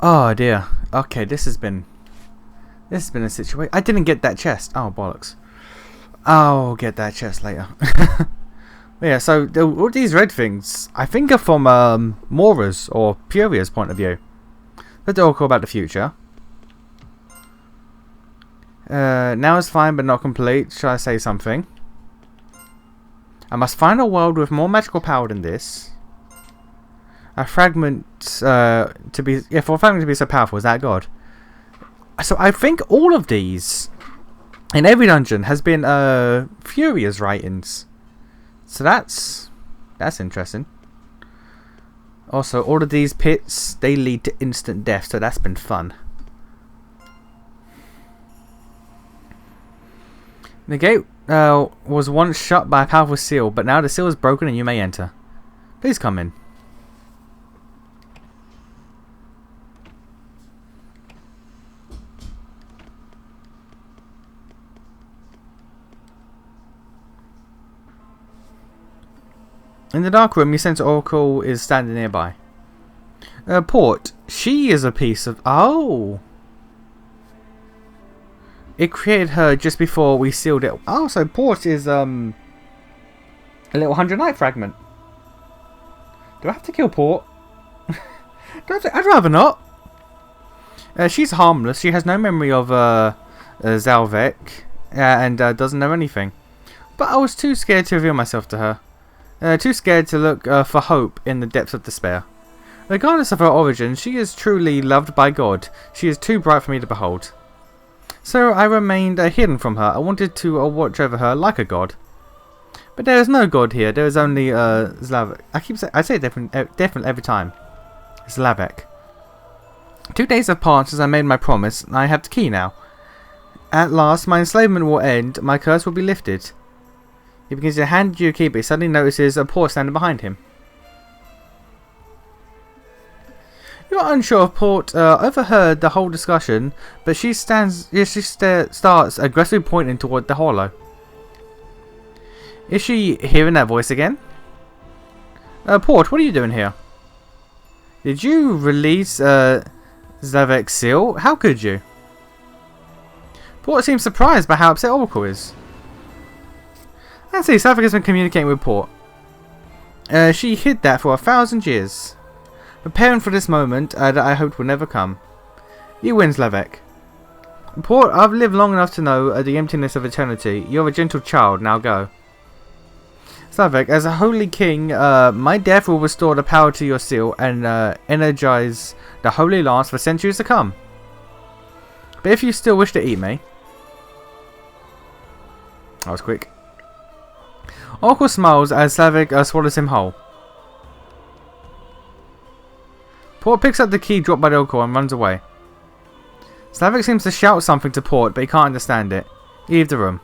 Oh dear. Okay, this has been a situation. I didn't get that chest. Oh bollocks. I'll get that chest later. Yeah, so all these red things, I think, are from Mora's or Puria's point of view. But they're all cool about the future. Now is fine but not complete. Shall I say something? I must find a world with more magical power than this. A fragment for a fragment to be so powerful, is that God? So I think all of these in every dungeon has been Furia's writings. So that's interesting. Also, all of these pits, they lead to instant death, so that's been fun. The gate was once shut by a powerful seal, but now the seal is broken and you may enter. Please come in. In the dark room, you sense Oracle is standing nearby. Port, she is a piece of... Oh! It created her just before we sealed it. Oh, so Port is a little 100 Night fragment. Do I have to kill Port? I'd rather not. She's harmless. She has no memory of Zalvek and doesn't know anything. But I was too scared to reveal myself to her. Too scared to look for hope in the depths of despair. Regardless of her origin, she is truly loved by God. She is too bright for me to behold. So I remained hidden from her. I wanted to watch over her like a god. But there is no god here. There is only Zlavek. I say it different every time. Zlavek. 2 days have passed since I made my promise, and I have the key now. At last, my enslavement will end. My curse will be lifted. He begins to hand you a key, but he suddenly notices a Port standing behind him. You are unsure if Port overheard the whole discussion, but she starts aggressively pointing toward the hollow. Is she hearing that voice again? Port, what are you doing here? Did you release Zavek's seal? How could you? Port seems surprised by how upset Oracle is. I see, Zavek has been communicating with Port. She hid that for 1,000 years. Preparing for this moment that I hoped would never come. You win, Zlavek. Port, I've lived long enough to know the emptiness of eternity. You're a gentle child, now go. Zlavek, as a holy king, my death will restore the power to your seal and energize the holy lance for centuries to come. But if you still wish to eat me... That was quick. Oracle smiles as Zlavek swallows him whole. Port picks up the key dropped by the Oracle and runs away. Zlavek seems to shout something to Port, but he can't understand it. Leave the room.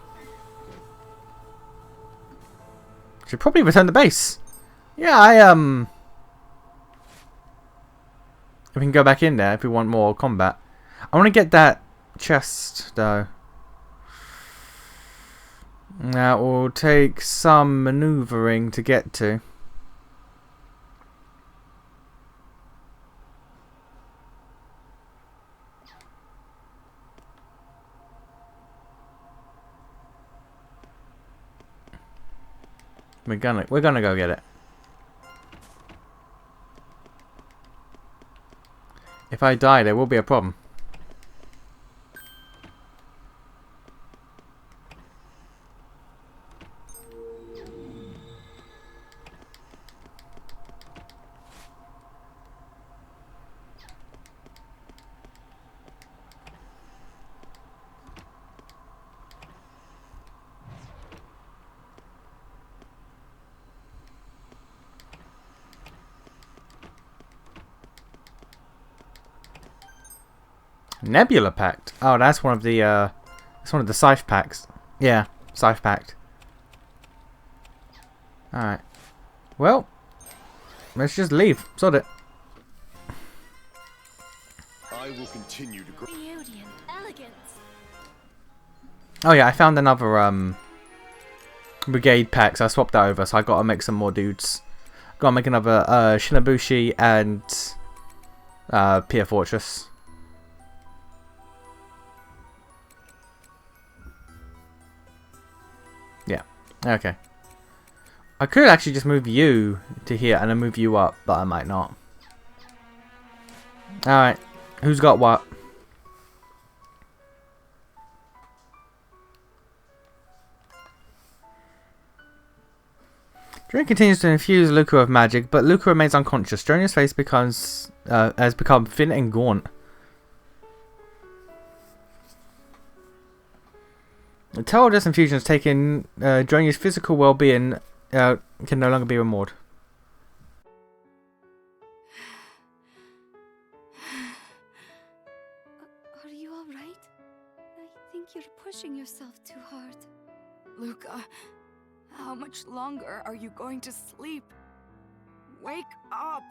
Should probably return to base. Yeah, we can go back in there if we want more combat. I want to get that chest, though. That will take some maneuvering to get to. We're gonna go get it. If I die, there will be a problem. Nebula Pact. Oh, that's one of the Scythe packs. Yeah, Scythe Pact. Alright. Well, let's just leave. Sod it. I will continue to grow. Oh yeah, I found another brigade pack, so I swapped that over, so I gotta make some more dudes. Gotta make another Shinabushi and Pier Fortress. Yeah. Okay. I could actually just move you to here and then move you up, but I might not. Alright. Who's got what? Drain continues to infuse Luca with magic, but Luca remains unconscious. Dronia's face has become thin and gaunt. The total disinfusion has taken Dronia's physical well-being can no longer be removed. Are you alright? I think you're pushing yourself too hard. Luca, how much longer are you going to sleep? Wake up!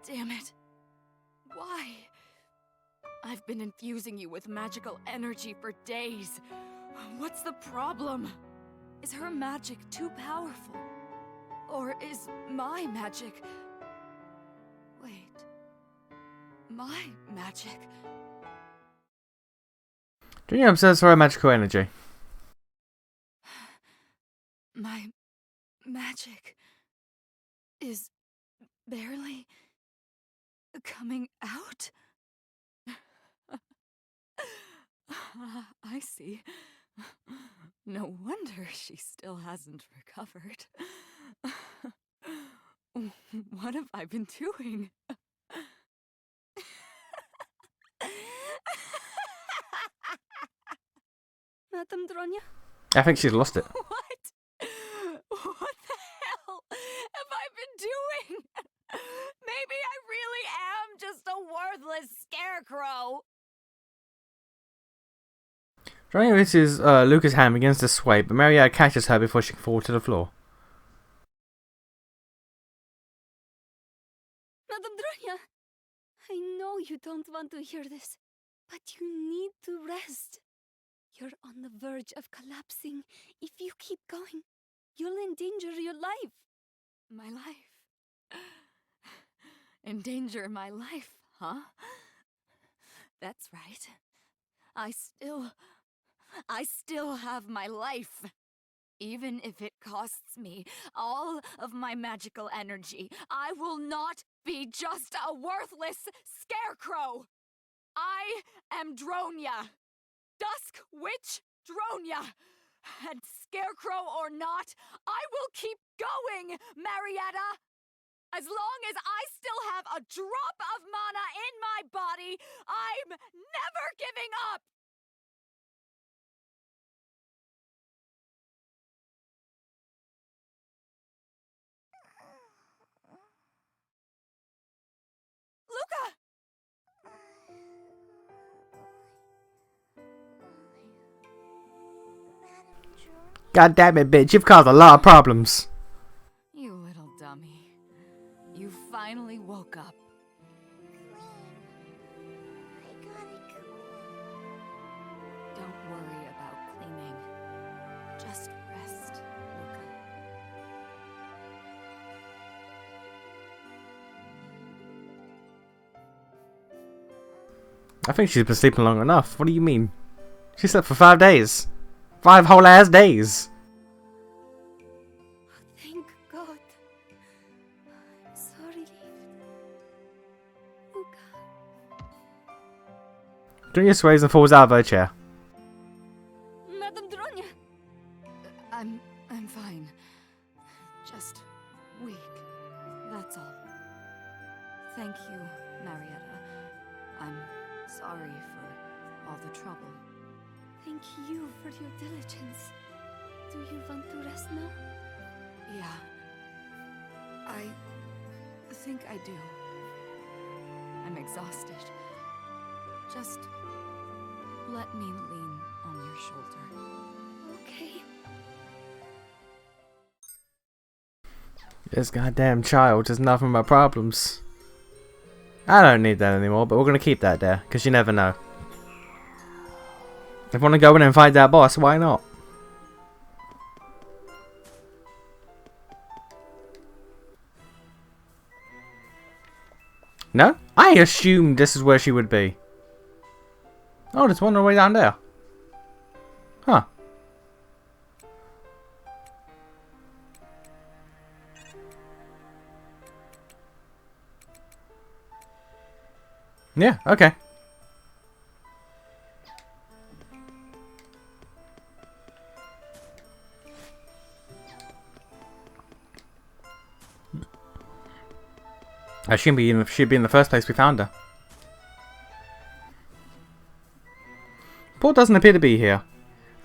Damn it. Why? I've been infusing you with magical energy for days. What's the problem? Is her magic too powerful? Or is my magic... Wait... My magic? Dronia observes her magical energy. My magic is barely coming out? I see. No wonder she still hasn't recovered. What have I been doing? Madame Dronia? I think she's lost it. What? What the hell have I been doing? Maybe I really am just a worthless scarecrow. Dronia releases Luca's hand, begins to sway, but Marietta catches her before she can fall to the floor. Madame Dronia! I know you don't want to hear this, but you need to rest. You're on the verge of collapsing. If you keep going, you'll endanger your life. My life? Endanger my life, huh? That's right. I still have my life. Even if it costs me all of my magical energy, I will not be just a worthless scarecrow. I am Dronia. Dusk Witch Dronia. And scarecrow or not, I will keep going, Marietta. As long as I still have a drop of mana in my body, I'm never giving up. Luca! God damn it, bitch, you've caused a lot of problems. You little dummy. You finally woke up. I gotta go. Don't worry about cleaning. Just rest, Luca. I think she's been sleeping long enough. What do you mean? She slept for 5 days. 5 whole ass days. Thank God. I'm sorry, Luca. Dronia sways and falls out of her chair. Madame Dronia! I'm fine. Just weak. That's all. Thank you, Marietta. I'm sorry for all the trouble. Thank you for your diligence. Do you want to rest now? Yeah. I think I do. I'm exhausted. Just let me lean on your shoulder. Okay. This goddamn child has nothing but problems. I don't need that anymore, but we're going to keep that there, because you never know. If you want to go in and fight that boss, why not? No? I assumed this is where she would be. Oh, there's one all the way down there. Huh. Yeah, okay. She'd be in the first place we found her. Port doesn't appear to be here.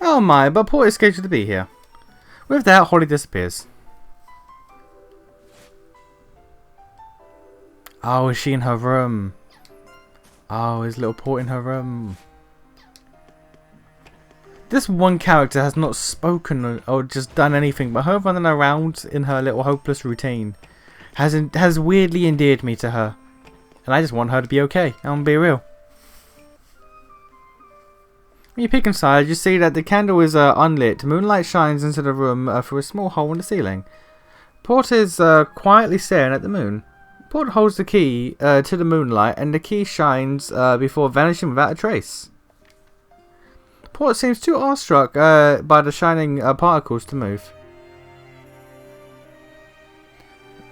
Oh my, but Port is scheduled to be here. With that, Holly disappears. Oh, is she in her room? Oh, is little Port in her room? This one character has not spoken or just done anything, but her running around in her little hopeless routine has weirdly endeared me to her. And I just want her to be okay. I'm gonna be real. When you peek inside, you see that the candle is unlit. Moonlight shines into the room through a small hole in the ceiling. Port is quietly staring at the moon. Port holds the key to the moonlight, and the key shines before vanishing without a trace. Port seems too awestruck by the shining particles to move.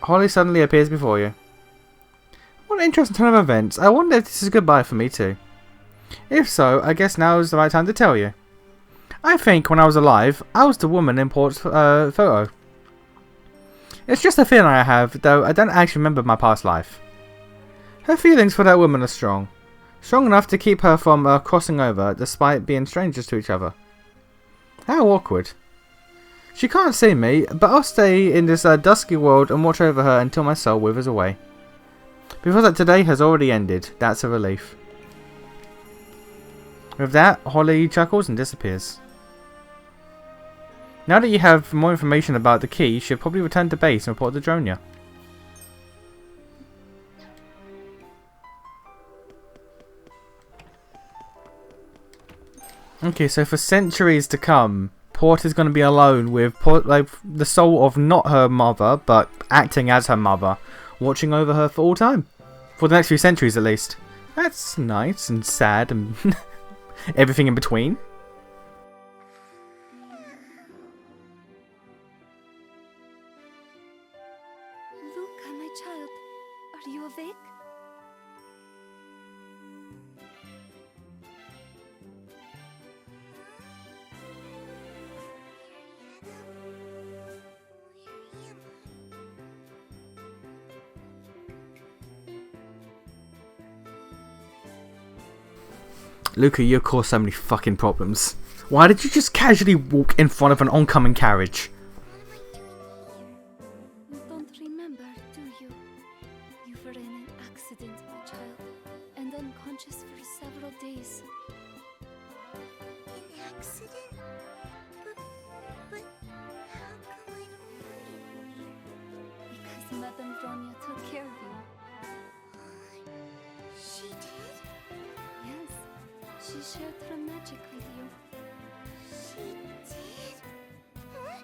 Holly suddenly appears before you. What an interesting turn of events. I wonder if this is goodbye for me too. If so, I guess now is the right time to tell you. I think when I was alive, I was the woman in Port's photo. It's just a feeling I have, though I don't actually remember my past life. Her feelings for that woman are strong. Strong enough to keep her from crossing over, despite being strangers to each other. How awkward. She can't see me, but I'll stay in this dusky world and watch over her until my soul withers away. Because that today has already ended, that's a relief. With that, Holly chuckles and disappears. Now that you have more information about the key, you should probably return to base and report to Dronia. Okay, so for centuries to come, Port is going to be alone with the soul of not her mother, but acting as her mother, watching over her for all time. For the next few centuries at least. That's nice and sad and everything in between. Luca, my child, are you awake? Luca, you caused so many fucking problems. Why did you just casually walk in front of an oncoming carriage? You don't remember, do you? You were in an accident, my child, and unconscious for several days. An accident? But how come I don't remember? Because Madame Dronia took care of you. She did? Yes, she shared her magic with you. She did? Huh?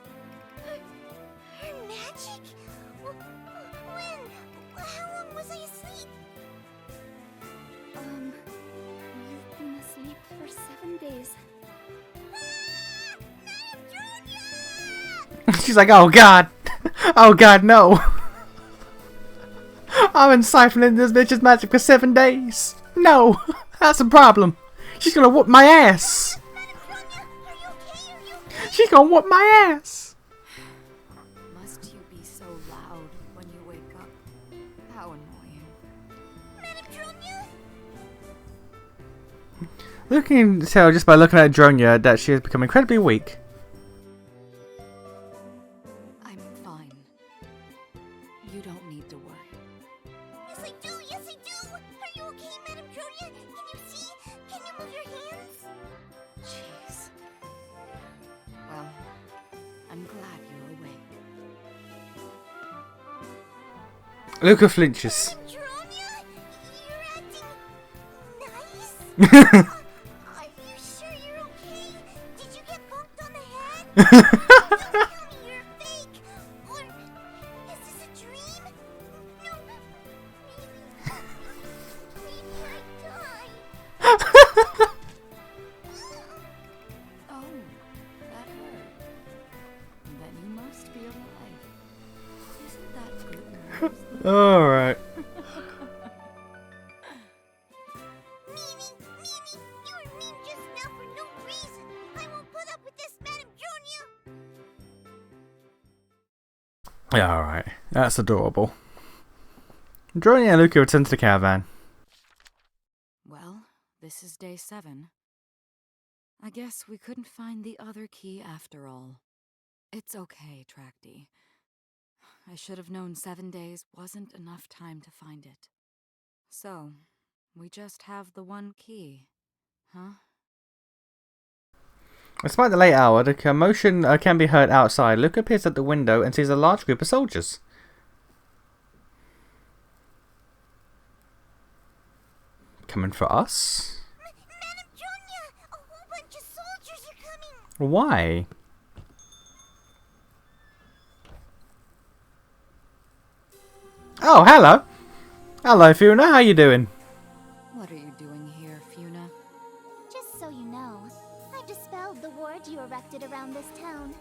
Her magic? When? How long was I asleep? You've been asleep for 7 days. She's like, oh god. Oh god, no. I've been siphoning this bitch's magic for 7 days. No, that's a problem. She's gonna whoop my ass. She's gonna whoop my ass. Must you be so loud when you wake up? How annoying. You can tell just by looking at Dronia that she has become incredibly weak. I'm fine. You don't need to worry. Yes, I do. Yes, I do. Are you okay, Madame Dronia? Can you see? Can you move your hands? Jeez. Well, I'm glad you're awake. Luca flinches. Dronia, you're acting nice. Are you sure you're okay? Did you get bumped on the head? Tell me you're fake. Or is this a dream? No, maybe. Yeah, alright. That's adorable. Dronia and Luca return to the caravan. Well, this is day 7. I guess we couldn't find the other key after all. It's okay, Tracty. I should have known 7 days wasn't enough time to find it. So, we just have the one key, huh? Despite the late hour, the commotion can be heard outside. Luke appears at the window and sees a large group of soldiers. Coming for us? Madam Dronia, a whole bunch of soldiers are coming. Why? Oh, hello. Hello, Fiona. How you doing? What are you doing here, Fiona? Just so you know, I dispelled the ward you erected around this town.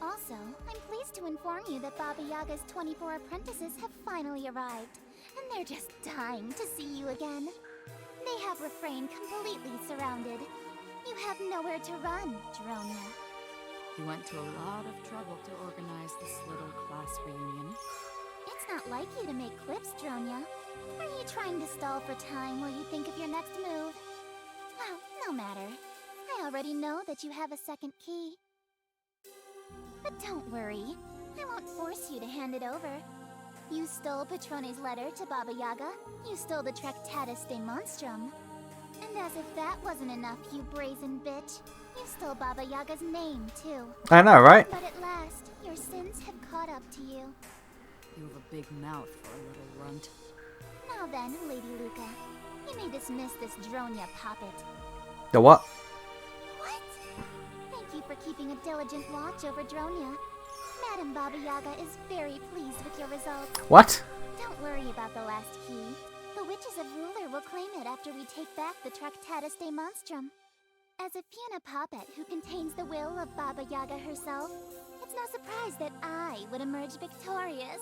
Also, I'm pleased to inform you that Baba Yaga's 24 apprentices have finally arrived, and they're just dying to see you again. They have Refrain completely surrounded. You have nowhere to run, Dronia. You went to a lot of trouble to organize this little class reunion. It's not like you to make clips, Dronia. Are you trying to stall for time while you think of your next move? Well, no matter. I already know that you have a second key. But don't worry. I won't force you to hand it over. You stole Patrone's letter to Baba Yaga. You stole the Tractatus de Monstrum. And as if that wasn't enough, you brazen bitch. You stole Baba Yaga's name, too. I know, right? But at last, your sins have caught up to you. You have a big mouth for a little runt. Now then, Lady Luca, you may dismiss this Dronia poppet. The what? What? Thank you for keeping a diligent watch over Dronia. Madam Baba Yaga is very pleased with your results. What? Don't worry about the last key. The Witches of Ruler will claim it after we take back the Tractatus de Monstrum. As a Fiona Poppet who contains the will of Baba Yaga herself, it's no surprise that I would emerge victorious.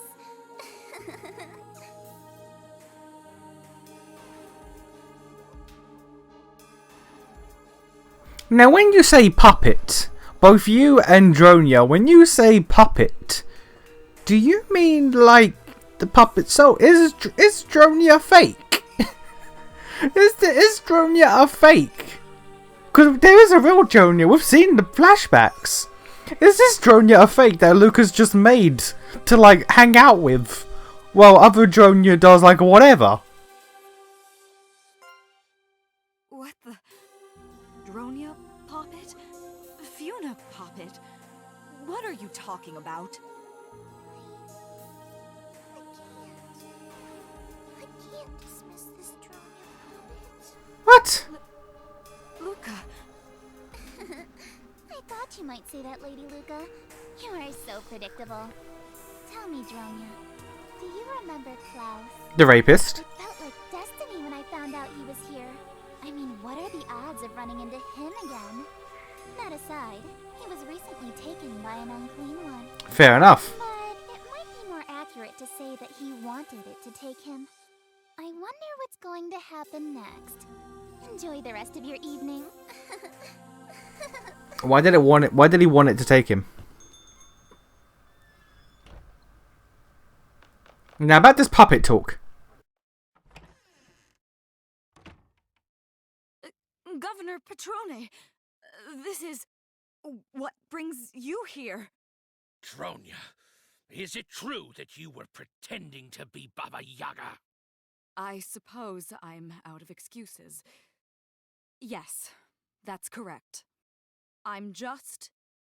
Now, when you say puppet, both you and Dronia, when you say puppet, do you mean like the puppet? So is Dronia fake? is Dronia a fake? Because there is a real Dronia. We've seen the flashbacks. Is this Dronia a fake that Lucas just made to like hang out with, while other Dronia does like whatever? What the? Dronia Poppet? Fiona Poppet? What are you talking about? I can't dismiss this Dronia poppet. What? Luca, I thought you might say that, Lady Luca. You are so predictable. Tell me, Dronia, do you remember Klaus? The rapist? It felt like destiny when I found out he was here. I mean, what are the odds of running into him again? That aside, he was recently taken by an unclean one. Fair enough. But it might be more accurate to say that he wanted it to take him. I wonder what's going to happen next. Enjoy the rest of your evening. Why did he want it to take him? Now about this puppet talk. Governor Patrone, this is... what brings you here? Dronia, is it true that you were pretending to be Baba Yaga? I suppose I'm out of excuses. Yes, that's correct. I'm just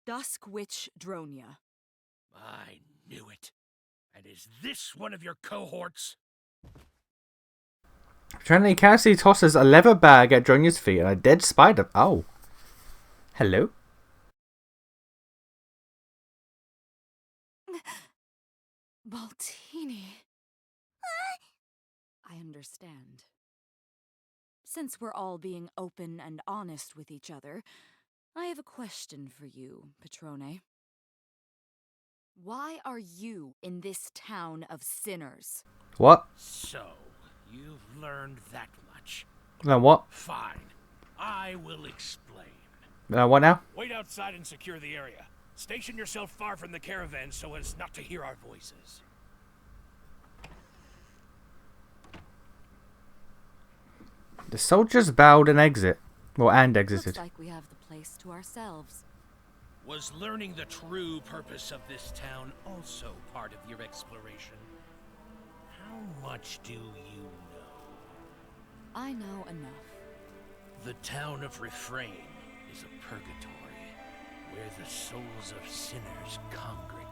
Dusk Witch Dronia. I knew it. And is this one of your cohorts? Trinity casually tosses a leather bag at Dronia's feet and a dead spider. Oh. Hello? Baltini. I understand. Since we're all being open and honest with each other, I have a question for you, Patrone. Why are you in this town of sinners? What? So, you've learned that much. What? Fine. I will explain. What now? Wait outside and secure the area. Station yourself far from the caravan so as not to hear our voices. The soldiers bowed and exited. Looks like we have the place to ourselves. Was learning the true purpose of this town also part of your exploration? How much do you know? I know enough. The town of Refrain is a purgatory where the souls of sinners congregate.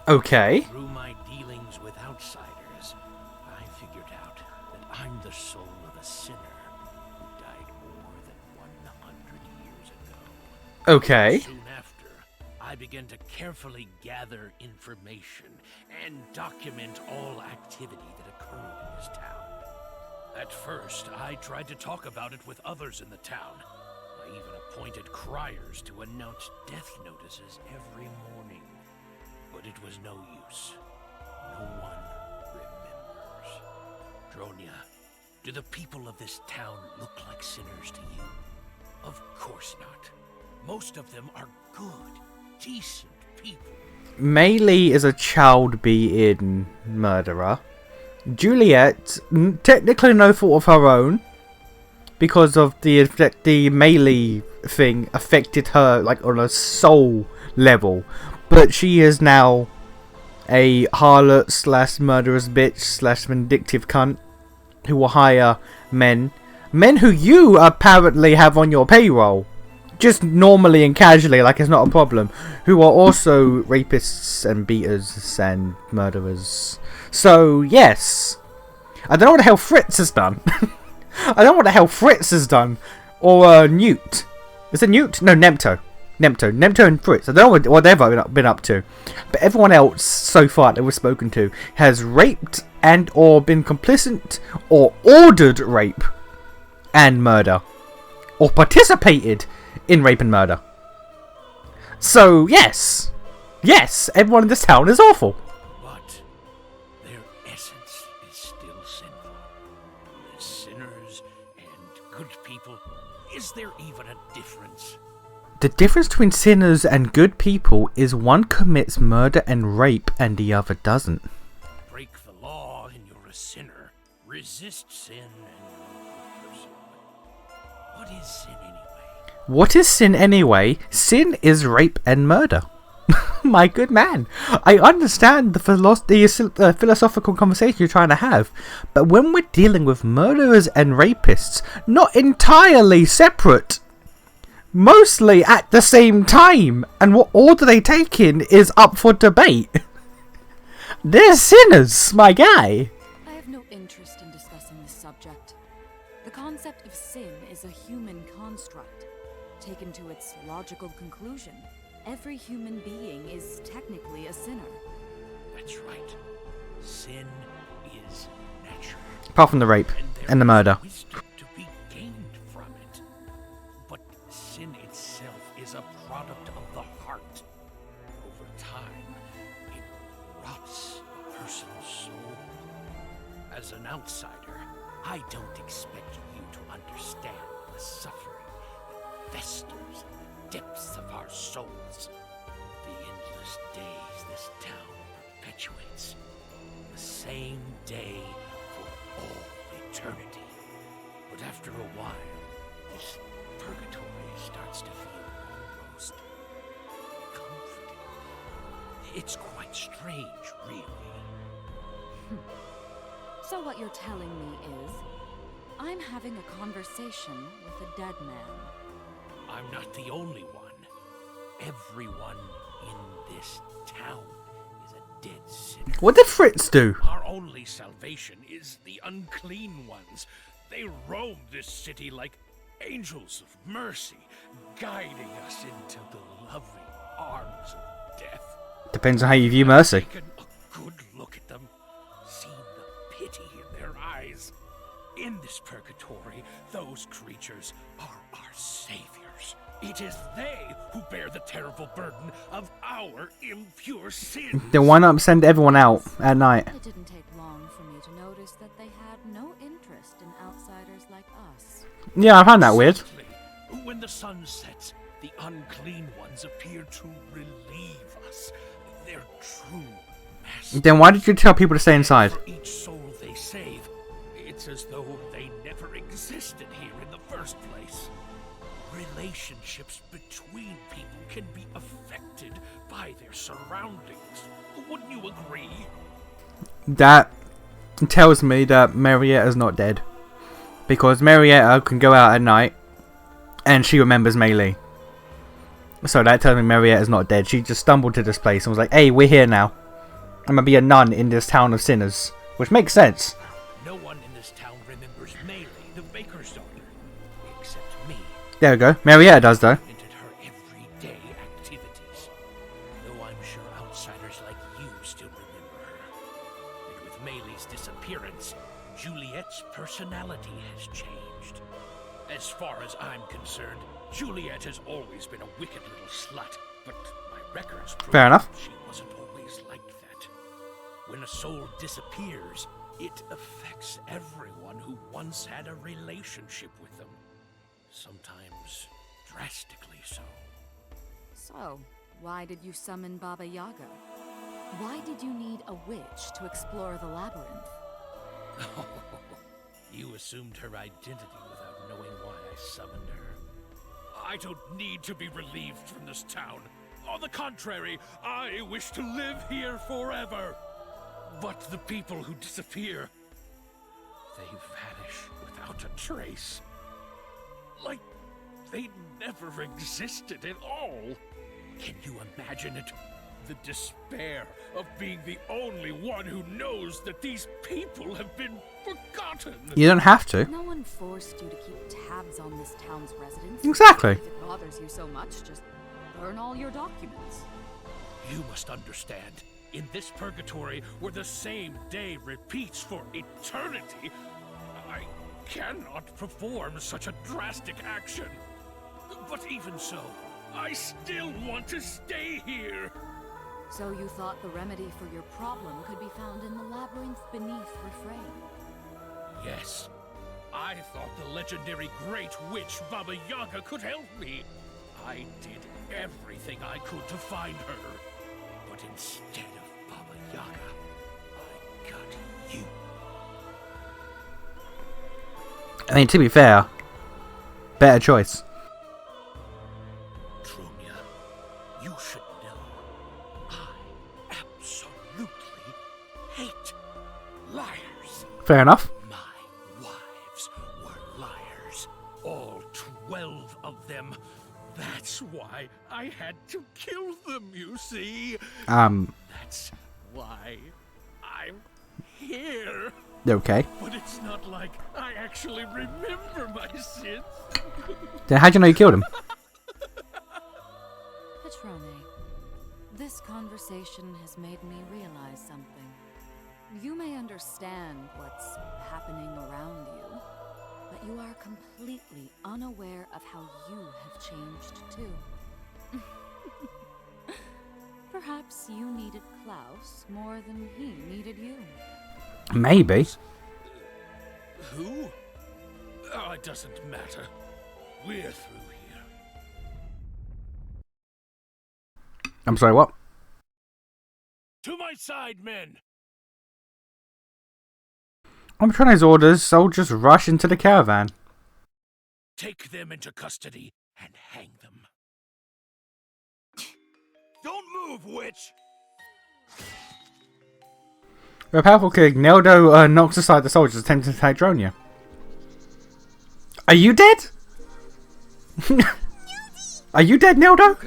Okay. Through my dealings with outsiders, I figured out that I'm the soul of a sinner who died more than 100 years ago. Okay. Soon after, I began to carefully gather information and document all activity that occurred in this town. At first, I tried to talk about it with others in the town. I even appointed criers to announce death notices every morning. But it was no use. No one remembers. Dronia, do the people of this town look like sinners to you? Of course not. Most of them are good, decent people. Maylee is a child-beaten murderer. Juliet, technically no fault of her own, because of the Maylee thing affected her like on a soul level, but she is now a harlot / murderous bitch / vindictive cunt who will hire men who you apparently have on your payroll, just normally and casually, like it's not a problem, who are also rapists and beaters and murderers. So yes, I don't know what the hell Fritz has done. I don't know what the hell Fritz has done, or Newt. Is it Newt? No, Nemto and Fritz. I don't know what they've been up to, but everyone else so far that we've spoken to has raped and or been complicit or ordered rape and murder, or participated in rape and murder. So yes, everyone in this town is awful. But their essence is still sinful. As sinners and good people, is there even a difference? The difference between sinners and good people is one commits murder and rape and the other doesn't. Break the law and you're a sinner. Resist sin and you're a good person. What is sin anyway? What is sin anyway? Sin is rape and murder. My good man, I understand the philosophical conversation you're trying to have, but when we're dealing with murderers and rapists, not entirely separate, mostly at the same time, and what order they take in is up for debate. They're sinners, my guy. I have no interest in discussing this subject. The concept of sin is a human construct. Taken to its logical conclusion, every human being is technically a sinner. That's right. Sin is natural. Apart from the rape and the murder. Wisdom to be gained from it. But sin itself is a product of the heart. Over time, it rots a person's soul. As an outsider, I don't expect you to understand the suffering that festers in the depths of our souls. The endless days this town perpetuates. The same day for all eternity. But after a while, this purgatory starts to feel almost comforting. It's quite strange, really. So what you're telling me is, I'm having a conversation with a dead man. I'm not the only one. Everyone in this town is a dead sinner. What did Fritz do? Our only salvation is the unclean ones. They roam this city like angels of mercy, guiding us into the loving arms of death. Depends on how you view mercy. Taken a good look at them, seen the pity in their eyes. In this purgatory, those creatures are our saviors. It is they who bear the terrible burden of our impure sins. Then why not send everyone out at night? It didn't take long for me to notice that they had no interest in outsiders like us. Yeah, I found that weird. Exactly. When the sun sets, The unclean ones appear to relieve us. They're true masters. Then why did you tell people to stay inside? For each soul they save, it's as though they never existed here in the first place. Relationships between people can be affected by their surroundings. Wouldn't you agree? That tells me that Marietta's not dead. Because Marietta can go out at night and she remembers Melee. So that tells me Marietta's not dead. She just stumbled to this place and was like, hey, we're here now. I'm gonna be a nun in this town of sinners. Which makes sense. No one in this town remembers Melee, the baker's daughter, except me. There we go. Marietta does though. Entered her everyday activities. Though I'm sure outsiders like you still remember her. And with Melee's disappearance, Juliet's personality has changed. As far as I'm concerned, Juliet has always been a wicked little slut, but my records prove Fair enough. she wasn't always like that. When a soul disappears, it affects everyone who once had a relationship with them. Sometimes drastically so. So, why did you summon Baba Yaga? Why did you need a witch to explore the labyrinth? You assumed her identity without knowing why I summoned her. I don't need to be relieved from this town. On the contrary, I wish to live here forever. But the people who disappear, they vanish without a trace. Like they never existed at all. Can you imagine it? The despair of being the only one who knows that these people have been forgotten. You don't have to. No one forced you to keep tabs on this town's residents. Exactly. If it bothers you so much, just burn all your documents. You must understand, in this purgatory where the same day repeats for eternity, I cannot perform such a drastic action. But even so, I still want to stay here. So you thought the remedy for your problem could be found in the labyrinth beneath Refrain? Yes. I thought the legendary Great Witch Baba Yaga could help me. I did everything I could to find her. But instead of Baba Yaga, I got you. I mean, to be fair, better choice. Tronia, you should know, I absolutely hate liars. Fair enough. My wives were liars. All 12 of them. That's why I had to kill them, you see. That's why I'm here. Okay. But it's not like I actually remember my sins. Then how'd you know you killed him? Petrone, this conversation has made me realize something. You may understand what's happening around you, but you are completely unaware of how you have changed too. Perhaps you needed Klaus more than he needed you. Maybe. Who? Oh, it doesn't matter. We're through here. I'm sorry, what? To my side, men! I'm trying his orders, so I'll just rush into the caravan. Take them into custody and hang them. Don't move, witch! With a powerful kick, Neldo knocks aside the soldiers attempting to attack Dronia. Are you dead? Are you dead, Neldo?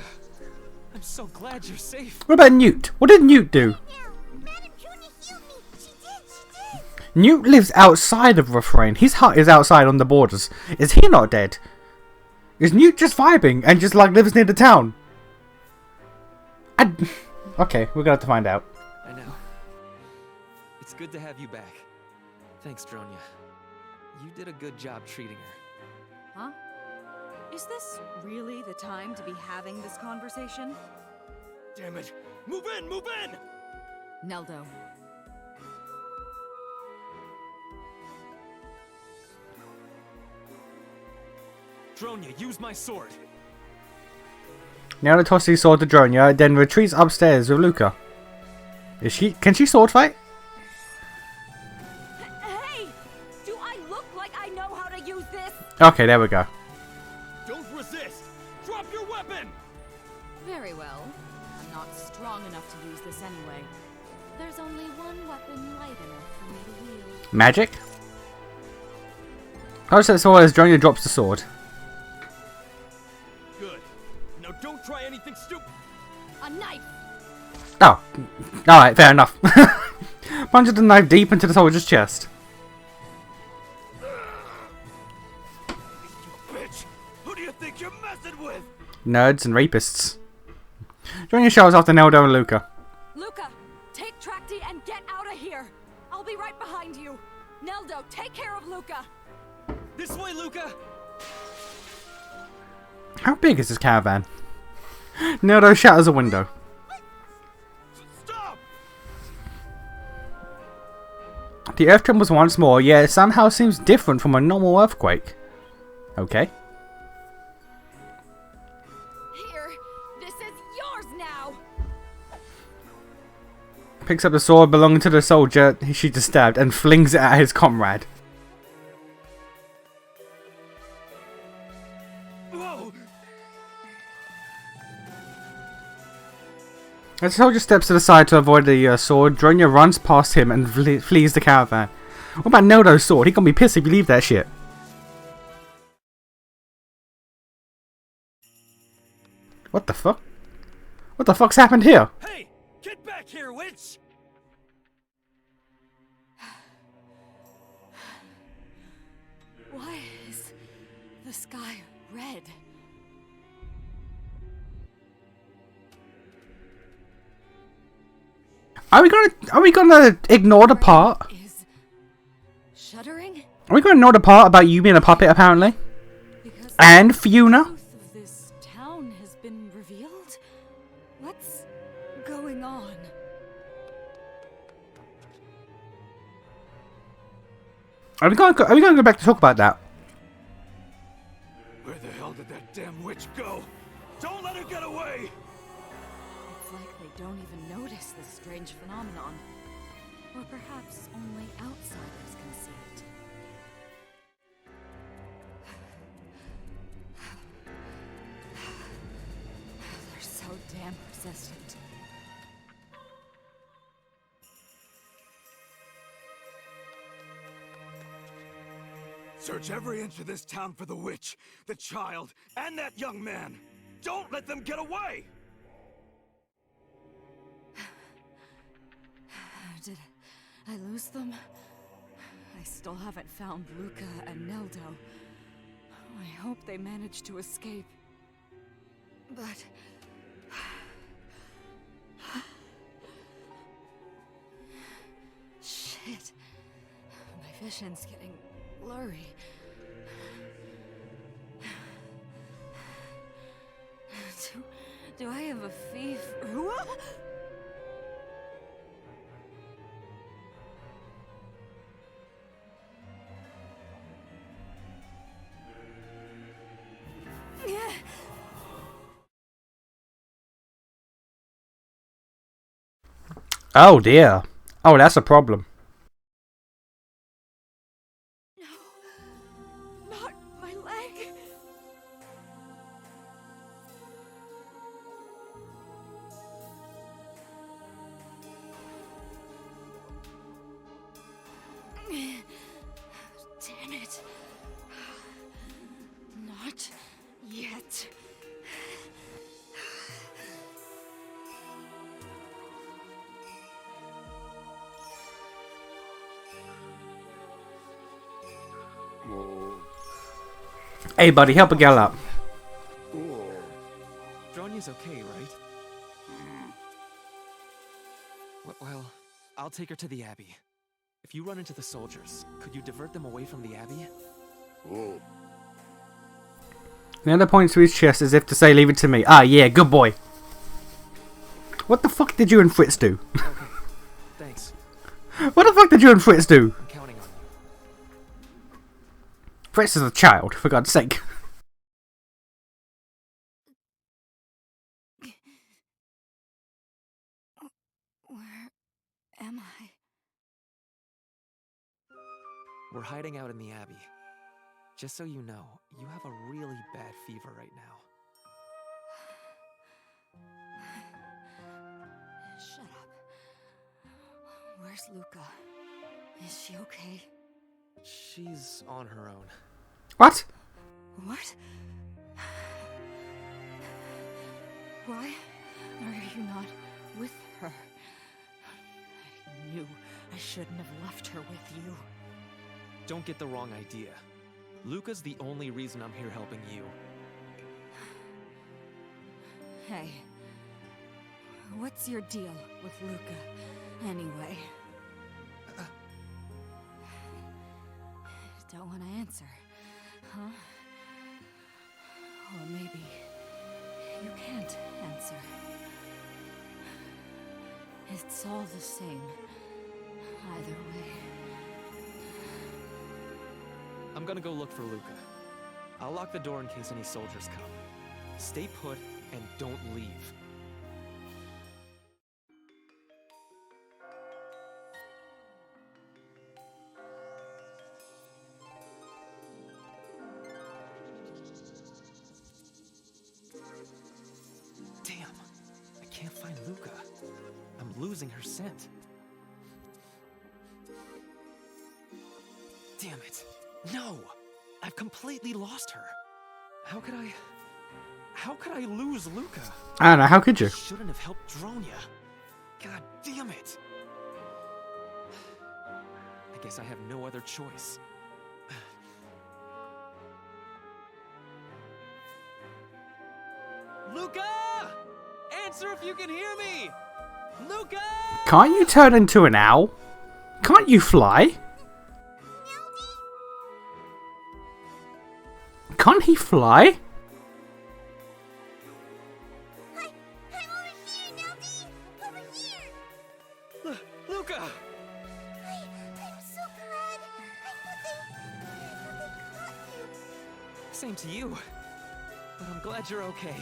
I'm so glad you're safe. What about Newt? What did Newt do? Newt lives outside of Refrain. His hut is outside on the borders. Is he not dead? Is Newt just vibing and just like lives near the town? Okay, we're gonna have to find out. I know. It's good to have you back. Thanks, Dronia. You did a good job treating her. Huh? Is this really the time to be having this conversation? Damn it! Move in! Move in! Neldo. Dronia, use my sword. Nelda tosses his sword to Dronya, then retreats upstairs with Luca. Can she sword fight? Hey! Do I look like I know how to use this? Okay, there we go. Don't resist! Drop your weapon! Very well. I'm not strong enough to use this anyway. There's only one weapon light enough for me to wield. Magic? I'll set sword as Dronya drops the sword. Good. Now don't try anything stupid. A knife! Oh. Alright, fair enough. Plunges the knife deep into the soldier's chest. You bitch! Who do you think you're messing with? Nerds and rapists. Dronya shouts after Nelda and Luca. Luca, take Trakti and get out of here! I'll be right behind you! Neldo, take care of Luca! This way, Luca! How big is this caravan? Neldo shatters a window. Stop! The earth trembles once more, yet it somehow seems different from a normal earthquake. Okay. Here, this is yours now! Picks up the sword belonging to the soldier she just stabbed and flings it at his comrade. Whoa! As the soldier steps to the side to avoid the sword, Dronya runs past him and flees the caravan. What about Neldo's sword? He gonna be pissed if you leave that shit. What the fuck? What the fuck's happened here? Hey! Get back here, witch! Why is the sky red? Are we gonna ignore the part? Is shuddering? Are we gonna ignore the part about you being a puppet apparently? Because And the Fiona? truth of this town has been revealed? What's going on? Are we gonna go back to talk about that? Where the hell did that damn witch go? Don't let her get away! It's like they don't even notice this strange phenomenon. Or perhaps only outsiders can see it. They're so damn persistent. Search every inch of this town for the witch, the child, and that young man! Don't let them get away! Did I lose them? I still haven't found Luca and Neldo. I hope they managed to escape. But... Shit. My vision's getting blurry. Do I have a fever? Oh dear. Oh, that's a problem. No, not my leg. Damn it. Not yet. Hey buddy, help a gal up. Dronya's okay, right? Well, I'll take her to the Abbey. If you run into the soldiers, could you divert them away from the Abbey? Nelda points to his chest as if to say, leave it to me. Ah, yeah, good boy. What the fuck did you and Fritz do? Okay, thanks. What the fuck did you and Fritz do? I'm counting on you. Fritz is a child, for God's sake. We're hiding out in the Abbey. Just so you know, you have a really bad fever right now. Shut up. Where's Luca? Is she okay? She's on her own. What? What? Why are you not with her? I knew I shouldn't have left her with you. Don't get the wrong idea. Luca's the only reason I'm here helping you. Hey, what's your deal with Luca, anyway? Don't want to answer, huh? Or maybe you can't answer. It's all the same, either way. I'm gonna go look for Luca. I'll lock the door in case any soldiers come. Stay put and don't leave. Damn, I can't find Luca. I'm losing her scent. Damn it. No! I've completely lost her. How could I lose Luca? I don't know, how could you? I shouldn't have helped Dronia. God damn it. I guess I have no other choice. Luca! Answer if you can hear me! Luca! Can't you turn into an owl? Can't you fly? Can't he fly? I'm over here, Neldy! Over here! Luca! I'm so glad. I thought they caught you. Same to you. But I'm glad you're okay.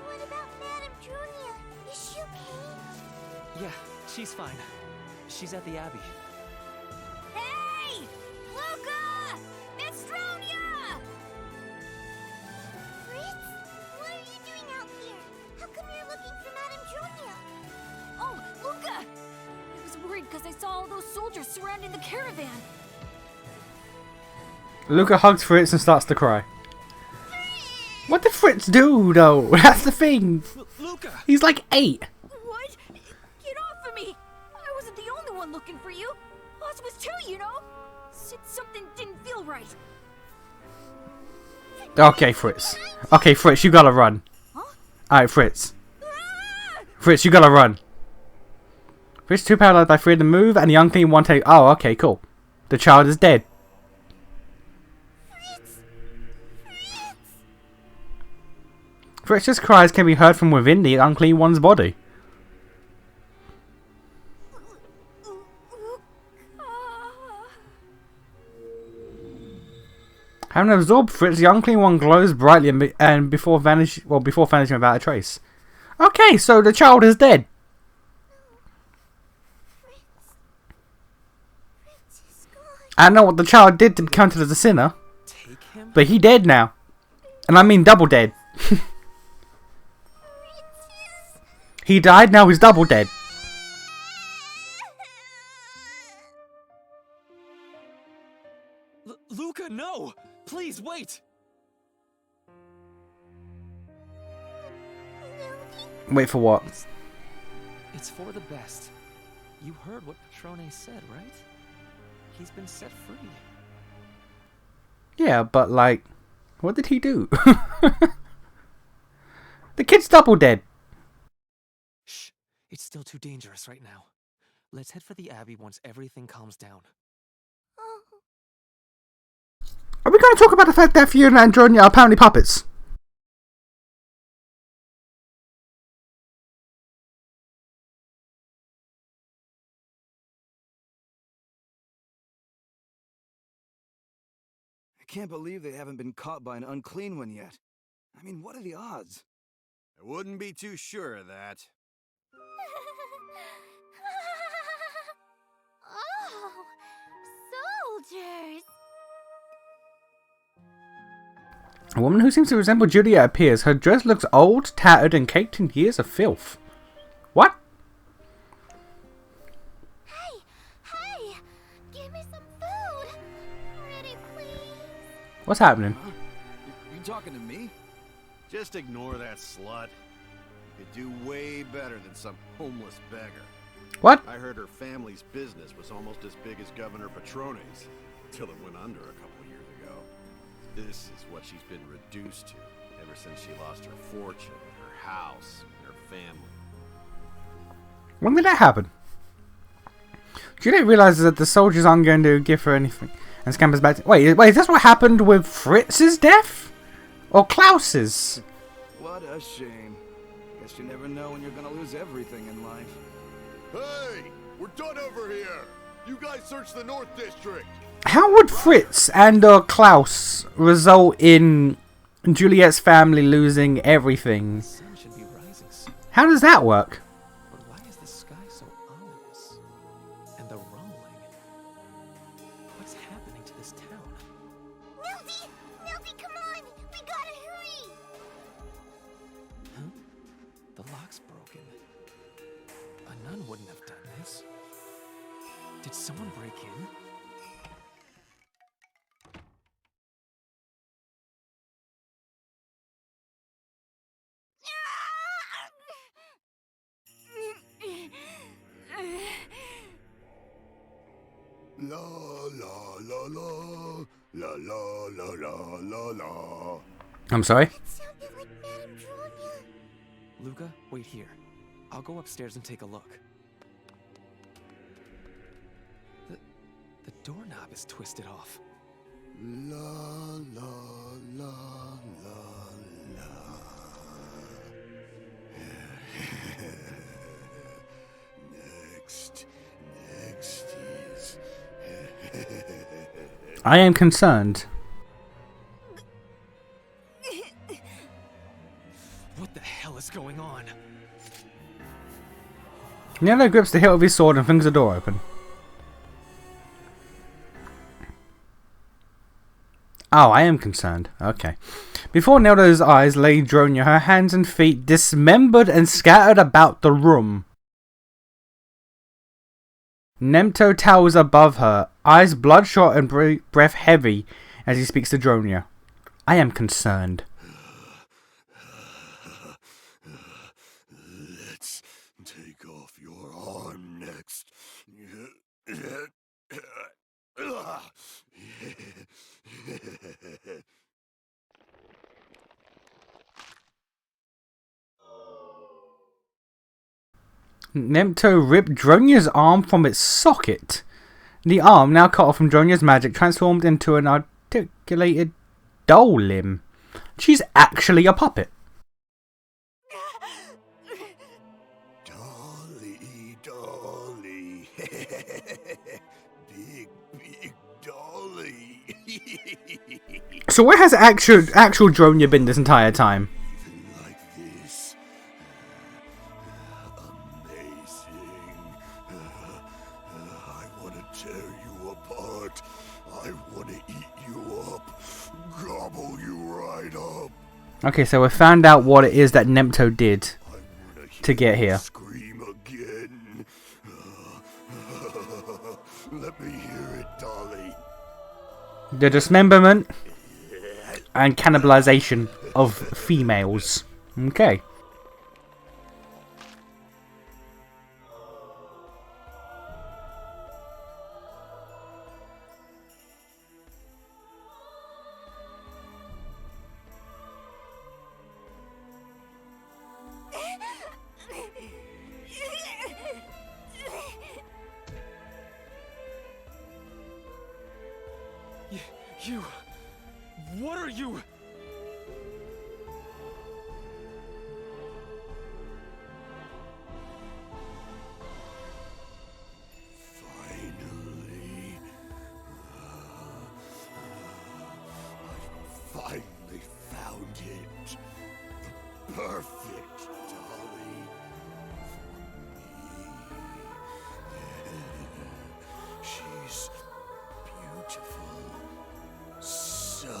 What about Madame Junia? Is she okay? Yeah, she's fine. She's at the Abbey. Hey! Luca! It's Dronia! Fritz, what are you doing out here? How come you're looking for Madame Junia? Oh, Luca! I was worried because I saw all those soldiers surrounding the caravan. Luca hugs Fritz and starts to cry. What did Fritz do, though? That's the thing. Luca! He's like 8. What? Get off of me! I wasn't the only one looking for you. Oz was too, you know? Something didn't feel right. Okay, Fritz. Okay, Fritz, you gotta run. Huh? Alright, Fritz. Ah! Fritz, you gotta run. Fritz, too paralyzed by fear to move, and the unclean one take. Oh, okay, cool. The child is dead. Fritz's cries can be heard from within the unclean one's body. Having absorbed Fritz, the unclean one glows brightly and before vanishing without a trace. Okay, so the child is dead. I don't know what the child did to count as a sinner, Take him? but he dead now. And I mean double dead. He died, now he's double dead. Luca, no! Please, wait! Wait for what? It's for the best. You heard what Patrone said, right? He's been set free. Yeah, but like, what did he do? The kid's double dead. Shh, it's still too dangerous right now. Let's head for the Abbey once everything calms down. Are we going to talk about the fact that Fiona and Dronia are apparently puppets? I can't believe they haven't been caught by an unclean one yet. I mean, what are the odds? I wouldn't be too sure of that. Oh, A woman who seems to resemble Juliet appears. Her dress looks old, tattered, and caked in years of filth. What? Hey! Hey! Give me some food! Pretty please! What's happening? Huh? You talking to me? Just ignore that slut. Could do way better than some homeless beggar. What? I heard her family's business was almost as big as Governor Patrone's, till it went under a couple of years ago. This is what she's been reduced to ever since she lost her fortune, her house, and her family. When did that happen? Juliet realizes that the soldiers aren't going to give her anything and scampers back to... Wait, is this what happened with Fritz's death? Or Klaus's? What a shame. Guess you never know when you're gonna lose everything in life. Hey! We're done over here! You guys search the North District! How would Fritz and Klaus result in Juliet's family losing everything? The sun should be rising soon. How does that work? But why is the sky so ominous? And the rumbling? What's happening to this town? Nilty! Nilty, come on! We gotta hurry! Huh? The lock's broken. A nun wouldn't have done this. Did someone break in? La la la la la la la la la la. I'm sorry? It sounded like Madame Dronia. Luca, wait here. I'll go upstairs and take a look. The doorknob is twisted off. La la la la la. Next is. I am concerned. What the hell is going on? Nero grips the hilt of his sword and flings the door open. Oh, I am concerned. Okay. Before Neldo's eyes lay Dronia, her hands and feet dismembered and scattered about the room. Nemto towers above her, eyes bloodshot and breath heavy as he speaks to Dronia. I am concerned. Let's take off your arm next. Nemto ripped Dronia's arm from its socket. The arm, now cut off from Dronia's magic, transformed into an articulated doll limb. She's actually a puppet. Dolly, Dolly. Big Dolly. So where has actual Dronia been this entire time? Even like this. Amazing. I want to tear you apart. I want to eat you up. Gobble you right up. Okay, so we found out what it is that Nemto did to get here. Scream again. Let me hear it, Dolly. The dismemberment and cannibalization of females. Okay. You... What are you... Finally. I finally found it. The perfect Dolly for me. She's beautiful. So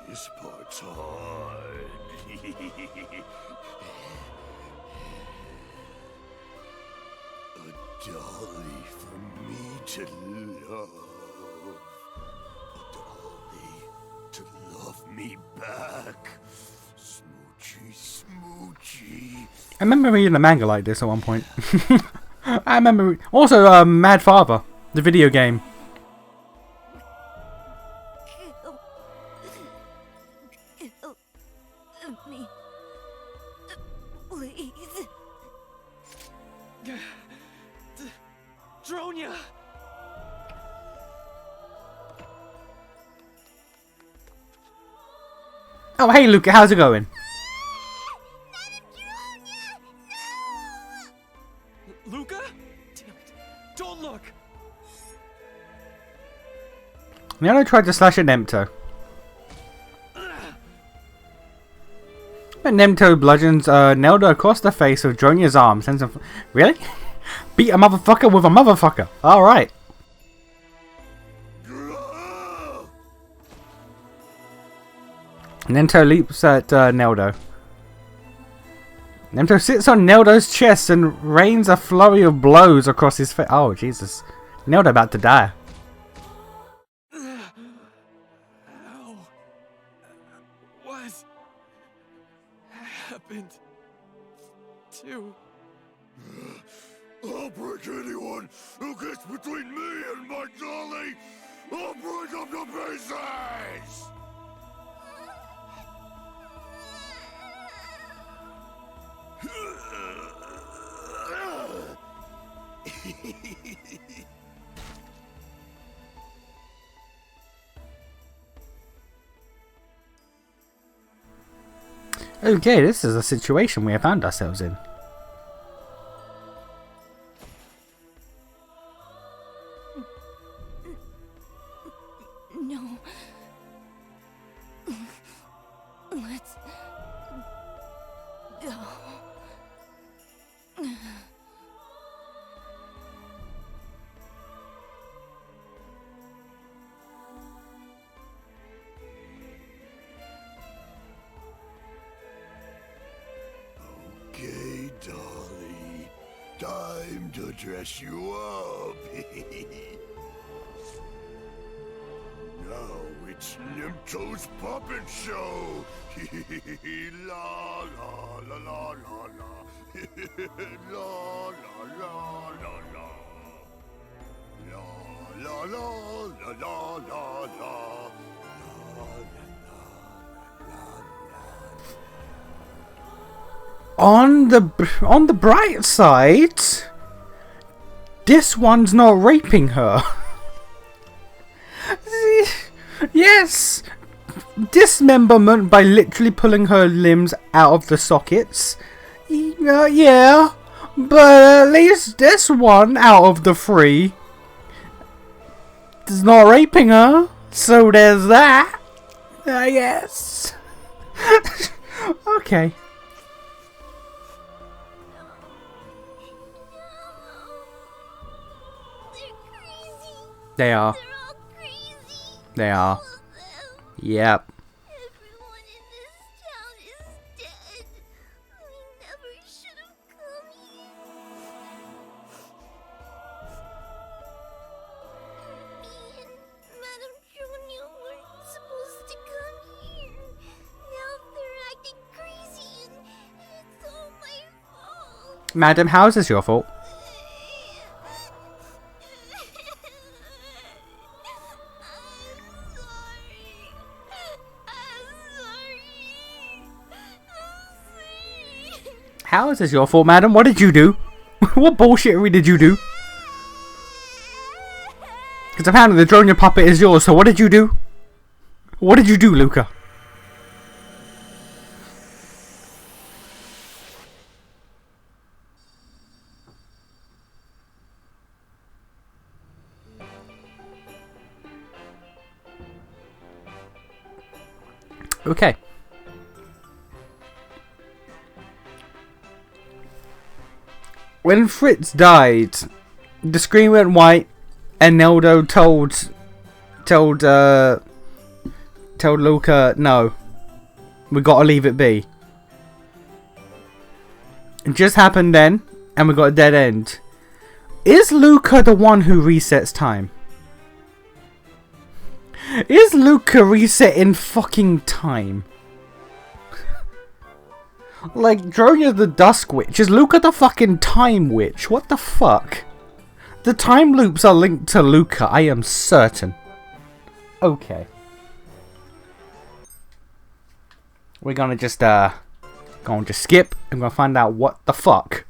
This part's hard. A dolly for me to love. A dolly to love me back. Smoochy, smoochy. I remember reading a manga like this at one point. I remember also Mad Father, the video game. Kill me. Please. Dronia! Oh, hey Luca, how's it going? Luca? Damn it. Don't look! Neldo tried to slash at Nemto. But Nemto bludgeons Neldo across the face with Dronia's arm. Sends him. Really? Beat a motherfucker with a motherfucker. Alright. Nemto leaps at Neldo. Nemto sits on Neldo's chest and rains a flurry of blows across his face. Oh, Jesus. Neldo about to die. Ow. What happened to... I'll break anyone who gets between me and my dolly. I'll break up the pieces. Okay, this is a situation we have found ourselves in. No. Let's go. Okay, dolly. Time to dress you up. Now it's Nimto's puppet show. La la la la la la. La la la la la. La la la la la la la. On the bright side, this one's not raping her. Yes, dismemberment by literally pulling her limbs out of the sockets. Yeah, but at least this one out of the three is not raping her. So there's that. Yes. Okay. They are. They're all crazy. They are. All of them. Yep. Everyone in this town is dead. We never should have come here. Me and Madame Junia weren't supposed to come here. Now they're acting crazy and it's all my fault. Madam, how is this your fault? How is this your fault, madam? What did you do? What bullshittery did you do? Because apparently the Dronia puppet is yours, so what did you do? What did you do, Luca? Okay. When Fritz died, the screen went white, and Neldo told tell Luca, no, we gotta leave it be. It just happened then, and we got a dead end. Is Luca the one who resets time? Is Luca resetting fucking time? Like, Dronya's the Dusk Witch. Is Luca the fucking Time Witch? What the fuck? The time loops are linked to Luca, I am certain. Okay. We're gonna just skip. I'm gonna find out what the fuck